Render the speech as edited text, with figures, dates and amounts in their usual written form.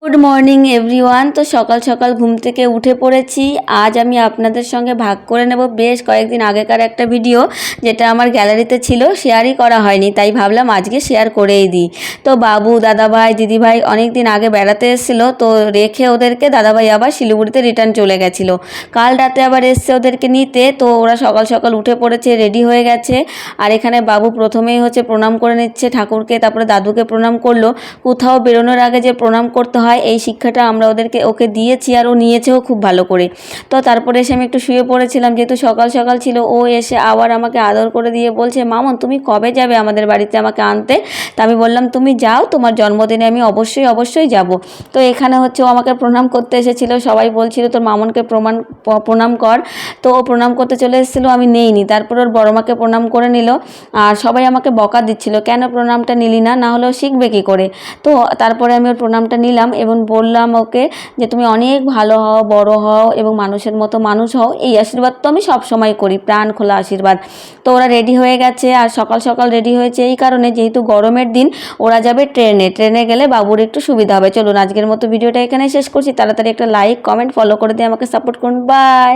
Good morning everyone. তো সকাল সকাল ঘুম থেকে উঠে পড়েছি। আজ আমি আপনাদের সঙ্গে ভাগ করে নেব বেশ কয়েকদিন আগেকার একটা ভিডিও, যেটা আমার গ্যালারিতে ছিল, শেয়ারই করা হয়নি, তাই ভাবলাম আজকে শেয়ার করেই দিই। তো বাবু, দাদাভাই, দিদিভাই অনেক দিন আগে বেড়াতে এসেছিলো, তো রেখে ওদেরকে দাদাভাই আবার শিলিগুড়িতে রিটার্ন চলে গেছিলো। কাল রাতে আবার এসছে ওদেরকে নিতে। তো ওরা সকাল সকাল উঠে পড়েছে, রেডি হয়ে গেছে। আর এখানে বাবু প্রথমেই প্রণাম করে নিচ্ছে ঠাকুরকে, তারপরে দাদুকে প্রণাম করলো। কোথাও বেরোনোর আগে যে প্রণাম করতে হয় এই শিক্ষাটা আমরা ওকে দিয়েছি, আর ও নিয়েছেও খুব ভালো করে। তো তারপরে এসে আমি একটু শুয়ে পড়েছিলাম, যেহেতু সকাল সকাল ছিল। ও এসে আবার আমাকে আদর করে দিয়ে বলছে, মামন তুমি কবে যাবে আমাদের বাড়িতে আমাকে আনতে? তা আমি বললাম, তুমি যাও, তোমার জন্মদিনে আমি অবশ্যই অবশ্যই যাব। তো এখানে ও আমাকে প্রণাম করতে এসেছিলো। সবাই বলছিল তোর মামনকে প্রণাম কর। তো ও প্রণাম করতে চলে এসেছিলো, আমি নেইনি। তারপর ওর বড় মাকে প্রণাম করে নিল। আর সবাই আমাকে বকা দিচ্ছিল, কেন প্রণামটা নিলি না, না হলেও শিখবে কী করে। তো তারপরে আমি ওর প্রণামটা নিলাম এবং বললাম ওকে যে তুমি অনেক ভালো হও, বড় হও এবং মানুষের মতো মানুষ হও। এই আশীর্বাদ তো আমি সবসময় করি, প্রাণ খোলা আশীর্বাদ। তো ওরা রেডি হয়ে গেছে, আর সকাল সকাল রেডি হয়েছে এই কারণে, যেহেতু গরমের দিন ওরা যাবে ট্রেনে গেলে বাবুর একটু সুবিধা হবে। চলুন আজকের মতো ভিডিওটা এখানে শেষ করছি। তাড়াতাড়ি একটা লাইক, কমেন্ট, ফলো করে দিয়ে আমাকে সাপোর্ট করুন। বাই।